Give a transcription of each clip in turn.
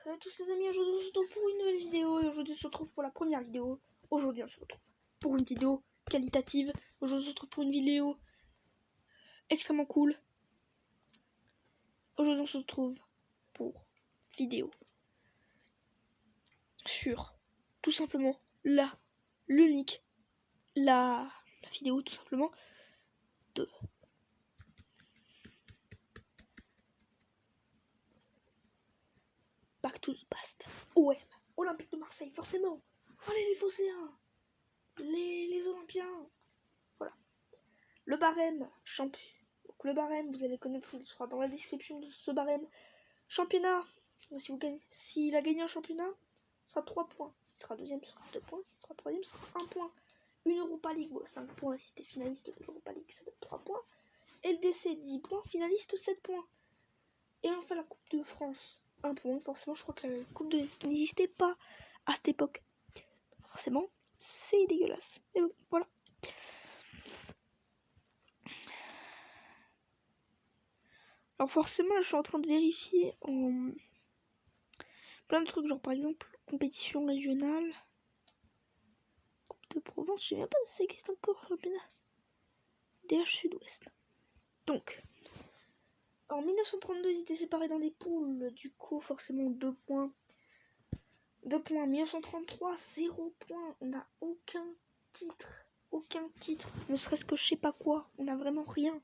Salut à tous les amis, aujourd'hui on se retrouve pour une nouvelle vidéo et aujourd'hui on se retrouve pour la première vidéo. Aujourd'hui on se retrouve pour une vidéo qualitative. Aujourd'hui on se retrouve pour une vidéo extrêmement cool. Aujourd'hui on se retrouve pour vidéo sur tout simplement l'unique la vidéo tout simplement de Back to the Past. OM, Olympique de Marseille, forcément. Allez les Phocéens, les Olympiens. Voilà. Le barème champion. Donc le barème, vous allez connaître, il sera dans la description de ce barème. Championnat, s'il a gagné un championnat, ce sera 3 points. S'il sera deuxième, ce sera 2 points. S'il sera troisième, ce sera 1 point. Une Europa League, 5 points. Si t'es finaliste de l'Europa League, ça donne 3 points. LDC, 10 points. Finaliste, 7 points. Et enfin la Coupe de France, 1 point. Forcément, je crois que la Coupe de France n'existait pas à cette époque. Forcément, c'est dégueulasse. Mais bon, voilà. Alors forcément, je suis en train de vérifier en plein de trucs, genre par exemple compétition régionale, Coupe de Provence, je sais même pas si ça existe encore, championnat DH Sud-Ouest. Donc, en 1932, ils étaient séparés dans des poules, du coup forcément 2 points. 2 points, 1933, 0 points, on n'a aucun titre, ne serait-ce que je sais pas quoi, on n'a vraiment rien.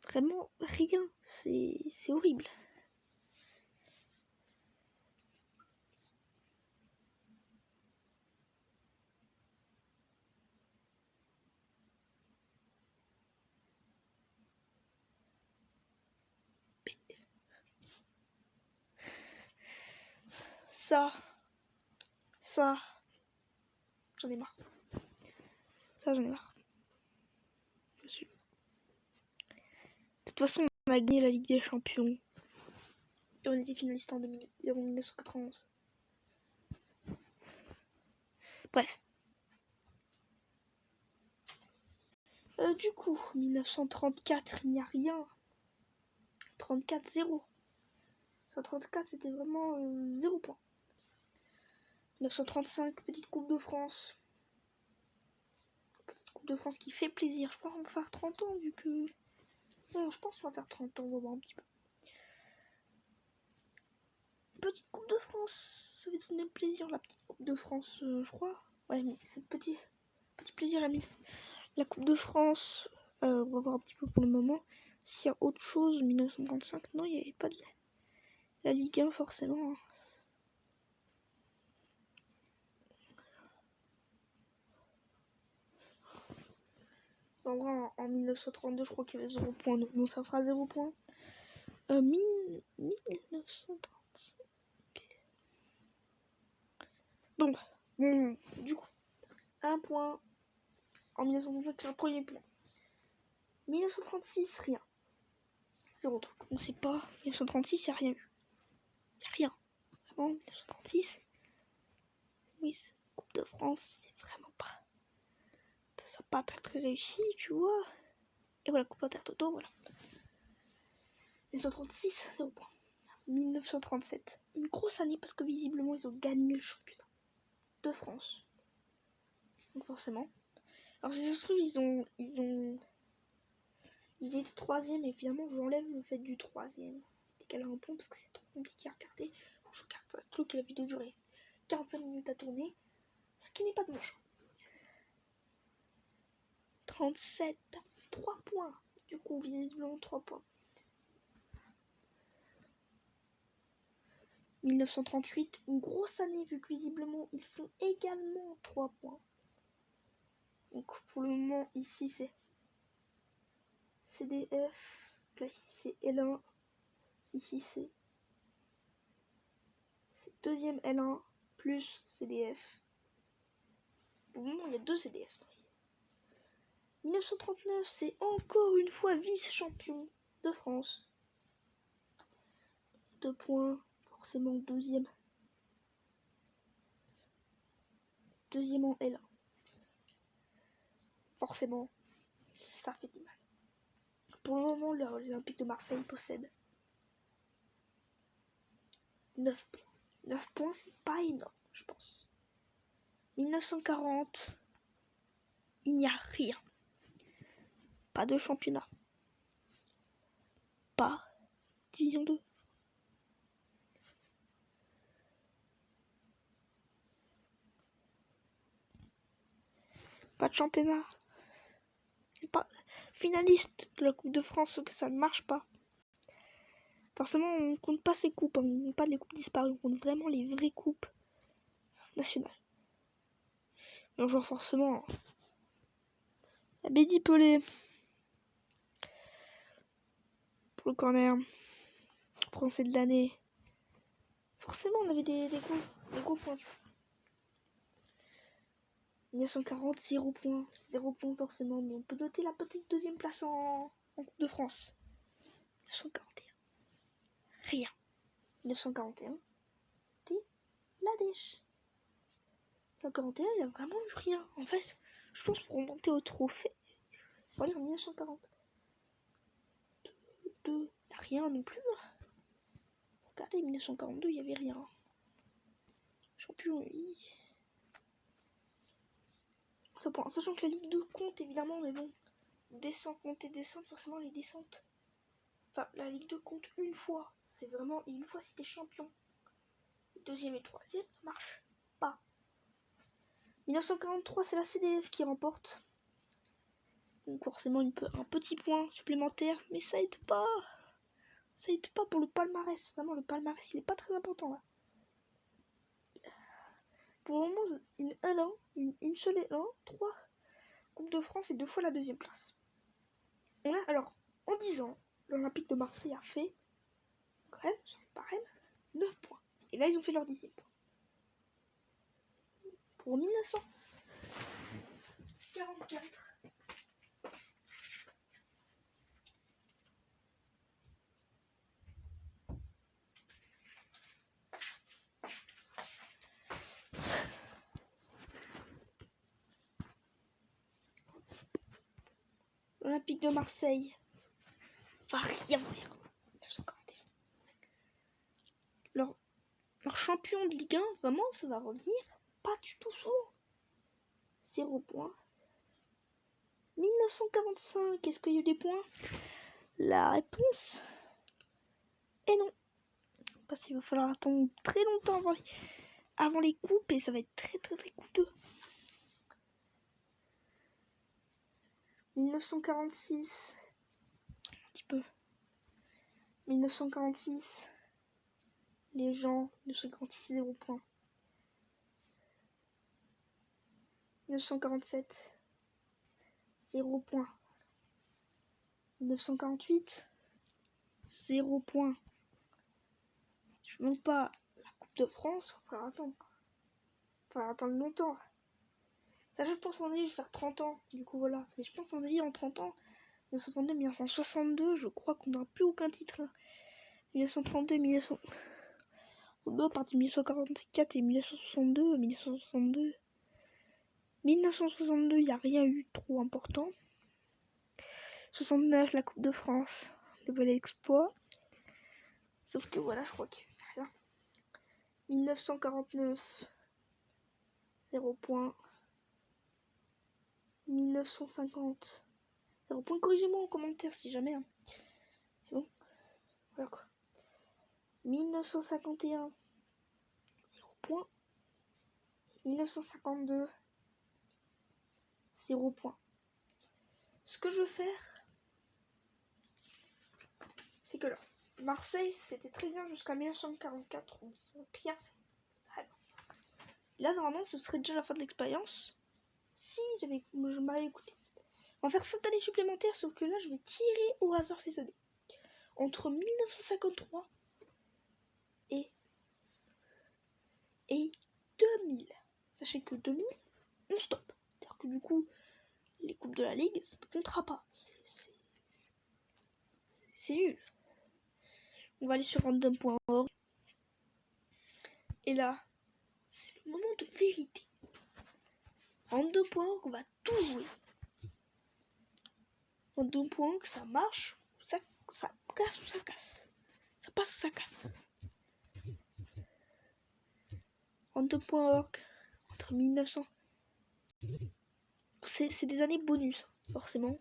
Vraiment rien, c'est horrible. Ça, j'en ai marre. J'en ai marre. De toute façon, on a gagné la Ligue des Champions. Et on était finaliste en 1991. Bref. Du coup, 1934, il n'y a rien. 34, 0. 134, c'était vraiment 0 point. 1935, petite Coupe de France. Petite Coupe de France qui fait plaisir. Je crois qu'on va faire 30 ans vu que... Non, je pense qu'on va faire 30 ans, on va voir un petit peu. Petite Coupe de France, ça fait tout de même plaisir la petite Coupe de France, je crois. Ouais, mais c'est petit plaisir à mis. La Coupe de France, on va voir un petit peu pour le moment. S'il y a autre chose, 1935, non, il n'y avait pas de la Ligue 1 forcément. En vrai, en 1932, je crois qu'il y avait 0 point, donc bon, ça fera 0 point. 1935. Bon, du coup, 1 point. En 1935, c'est un premier point. 1936, rien. 0 truc. On sait pas. 1936, il n'y a rien eu. Il n'y a rien. Vraiment, 1936. Oui, Coupe de France, c'est vraiment pas. Ça n'a pas très réussi, tu vois. Et voilà, Coupe Intertoto, voilà. 1936, 0 point. 1937, une grosse année parce que visiblement ils ont gagné le championnat de France. Donc forcément. Alors si ça se trouve ils étaient troisième et finalement j'enlève le fait du troisième. Égal à un point parce que c'est trop compliqué à regarder. Bon, je regarde ça, truc que la vidéo durait 45 minutes à tourner. Ce qui n'est pas de mon choix. 37, 3 points. Du coup, visiblement 3 points. 1938, une grosse année vu que visiblement ils font également 3 points. Donc pour le moment ici c'est CDF, là ici c'est L1, ici c'est deuxième L1 plus CDF. Pour le moment il y a 2 CDF. 1939 c'est encore une fois vice-champion de France. 2 points, forcément deuxième en L1. Forcément, ça fait du mal. Pour le moment, l'Olympique de Marseille possède 9 points. 9 points, c'est pas énorme, je pense. 1940, il n'y a rien. Pas de championnat. Pas division 2. Pas de championnat. Pas finaliste de la Coupe de France, que ça ne marche pas. Forcément, on compte pas ces coupes, on compte pas les coupes disparues, on compte vraiment les vraies coupes nationales. Et on joue forcément la Bédi Pelé pour le corner français de l'année. Forcément, on avait des gros points. 1940, 0 points. 0 points forcément, mais on peut noter la petite deuxième place en Coupe de France. 1941. Rien. 1941, c'était la dèche. 1941, il n'y a vraiment eu rien. En fait, je pense pour monter au trophée, il faut aller en 1940. 2, il n'y a rien non plus. Regardez, 1942, il n'y avait rien. Champion, oui. Sachant que la Ligue 2 compte évidemment, mais bon, descente, montée, descente, forcément les descentes. Enfin, la Ligue 2 compte une fois. C'est vraiment une fois si t'es champion. Deuxième et troisième ne marche pas. 1943, c'est la CDF qui remporte. Donc forcément un petit point supplémentaire, mais ça aide pas. Ça aide pas pour le palmarès. Vraiment, le palmarès, il est pas très important là. Pour le moment, une seule et 3 Coupe de France et 2 fois la deuxième place. Alors, en 10 ans, l'Olympique de Marseille a fait, quand même, sur le barème, 9 points. Et là, ils ont fait leur 10e point. Pour 1944, l'Olympique de Marseille va rien faire. 1941. Leur champion de Ligue 1, vraiment, ça va revenir pas du tout souvent. 0 points. 1945, est-ce qu'il y a eu des points? La réponse est non. Parce qu'il va falloir attendre très longtemps avant les coupes et ça va être très très très coûteux. 1946, un petit peu. 1946, les gens, 1946, 0 points. 1947, 0 points. 1948, 0 points. Je ne manque pas la Coupe de France, il va falloir attendre longtemps. Ça, je pense en année, je vais faire 30 ans, du coup voilà. Mais je pense en année, en 30 ans, 1932, 1962, je crois qu'on n'a plus aucun titre. 1932, 1962, à partir de 1944 et 1962, 1962, il n'y a rien eu trop important. 69, la Coupe de France, le bel exploit. Sauf que voilà, je crois qu'il n'y a rien. 1949, 0 points. 1950, 0 points. Corrigez-moi en commentaire si jamais. Hein. C'est bon. Voilà quoi. 1951, 0 points. 1952, 0 points. Ce que je veux faire, c'est que là, Marseille, c'était très bien jusqu'à 1944, où ils sont bien fait. Alors, là, normalement, ce serait déjà la fin de l'expérience. Si je m'avais écouté. On va faire 7 années supplémentaires, sauf que là, je vais tirer au hasard ces années. Entre 1953 et 2000. Sachez que 2000, on stop. C'est-à-dire que du coup, les coupes de la Ligue, ça ne comptera pas. C'est nul. On va aller sur random.org. Et là, c'est le moment de vérité. Random.org, on va tout jouer. Random.org, ça marche, ça casse ou ça casse. Ça passe ou ça casse. Random.org, entre 1900. C'est des années bonus, forcément.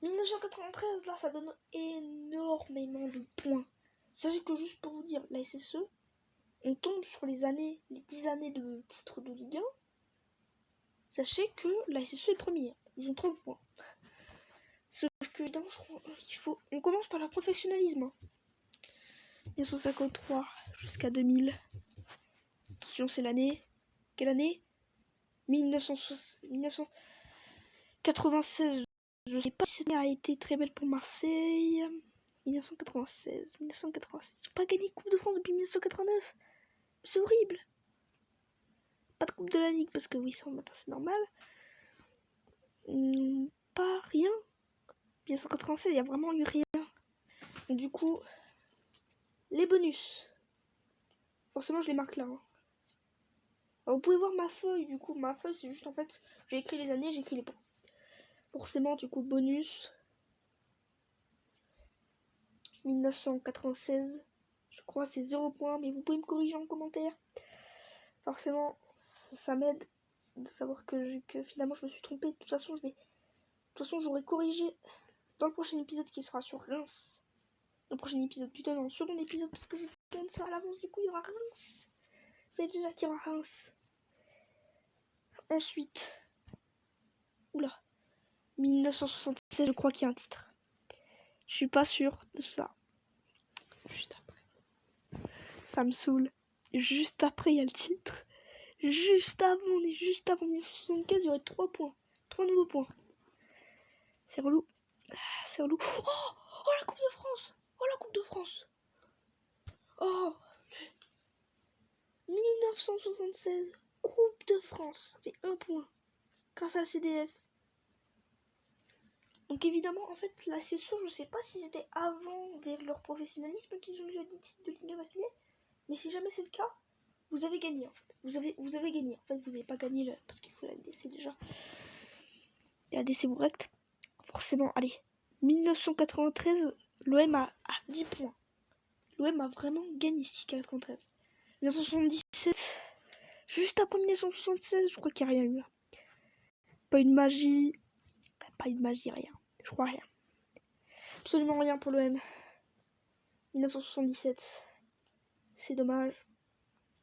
1993, là, ça donne énormément de points. Sachez que juste pour vous dire, la SSE, on tombe sur les 10 années de titre de Ligue 1. Sachez que la SSE est première. Ils ont 30 points. Sauf que, on commence par le professionnalisme. 1953 jusqu'à 2000. Attention, c'est l'année. Quelle année? 1996. Je sais pas si cette année a été très belle pour Marseille. 1996. Ils n'ont pas gagné Coupe de France depuis 1989. C'est horrible. Pas de Coupe de la Ligue parce que oui, ça maintenant c'est normal. Pas rien. 1996, il n'y a vraiment eu rien. Donc, du coup, les bonus. Forcément, je les marque là. Alors, vous pouvez voir ma feuille. Du coup, ma feuille, c'est juste en fait, j'ai écrit les années, j'ai écrit les points. Forcément, du coup, bonus. 1996. Je crois c'est 0 points, mais vous pouvez me corriger en commentaire. Forcément, ça m'aide de savoir que finalement je me suis trompée. De toute façon, j'aurai corrigé dans le prochain épisode qui sera sur Reims. Le prochain épisode, plutôt dans le second épisode, parce que je tourne ça à l'avance, du coup il y aura Reims. Vous savez déjà qu'il y aura Reims. Ensuite, oula, 1976, je crois qu'il y a un titre. Je suis pas sûre de ça. Juste après. Ça me saoule. Juste après, il y a le titre. Juste avant 1975, il y aurait 3 points. 3 nouveaux points. C'est relou. C'est relou. Oh, la Coupe de France. Oh, la Coupe de France. Oh, 1976. Coupe de France. Ça fait 1 point. Grâce à la CDF. Donc évidemment, en fait, la CSO, je sais pas si c'était avant, vers leur professionnalisme, qu'ils ont déjà dit de Ligue 1 d'affilée. Mais si jamais c'est le cas, vous avez gagné en fait. Vous avez gagné. En fait, vous n'avez pas gagné là, parce qu'il faut la DC déjà. Et la DC correcte. Forcément, allez. 1993, l'OM a 10 points. L'OM a vraiment gagné 6,93. 1977, juste après 1976, je crois qu'il n'y a rien eu là. Pas une magie, rien. Je crois rien. Absolument rien pour l'OM. 1977, c'est dommage.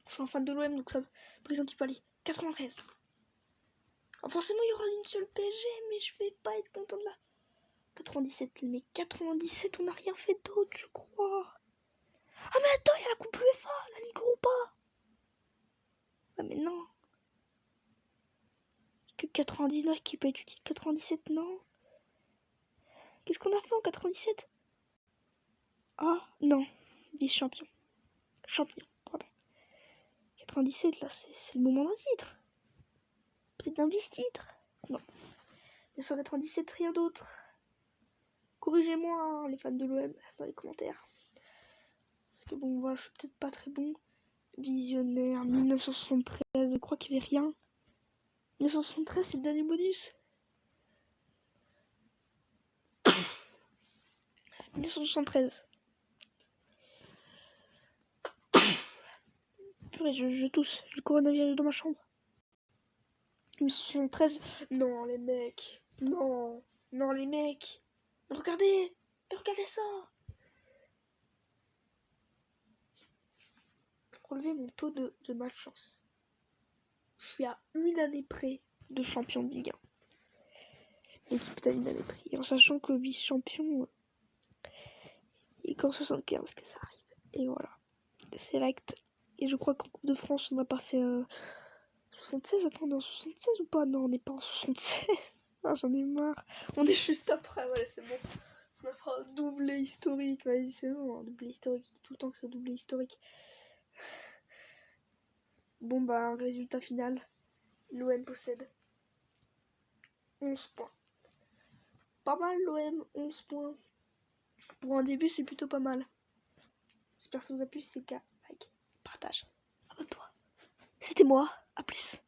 Je suis un fan de l'OM, donc ça me brise un petit peu. Allez, 93. Alors forcément, il y aura une seule PSG, mais je vais pas être content de la 97. Mais 97, on n'a rien fait d'autre, je crois. Ah mais attends, il y a la Coupe UEFA, la Ligue Europa. Ah mais non. Que 99 qui peut être utile. 97, non. Qu'est-ce qu'on a fait en 97? Ah non, les champions. Pardon. 97, là, c'est le moment d'un titre. Peut-être d'un vice-titre. Non. 1997, rien d'autre. Corrigez-moi, hein, les fans de l'OM, dans les commentaires. Parce que bon, voilà, je suis peut-être pas très bon. Visionnaire, 1973, je crois qu'il y avait rien. 1973, c'est le dernier bonus. 1973. Purée, je tousse. J'ai le coronavirus dans ma chambre. 1973. Non, les mecs. Non, les mecs. Regardez ça. Pour relever mon taux de malchance, je suis à une année près de champion de Ligue 1. L'équipe est à une année près. Et en sachant que le vice-champion est qu'en 75 que ça arrive. Et voilà. C'est direct. Et je crois qu'en Coupe de France, on n'a pas fait 76. Attendez, en 76 ou pas? Non, on n'est pas en 76. Ah, j'en ai marre. On est juste après. Voilà, c'est bon. On a fait un doublé historique. Vas-y, c'est bon. Un doublé historique. Il dit tout le temps que c'est un doublé historique. Bon, bah, résultat final. L'OM possède 11 points. Pas mal, l'OM, 11 points. Pour un début, c'est plutôt pas mal. J'espère que ça vous a plu. Si c'est le cas, like, partage, abonne-toi. C'était moi. À plus.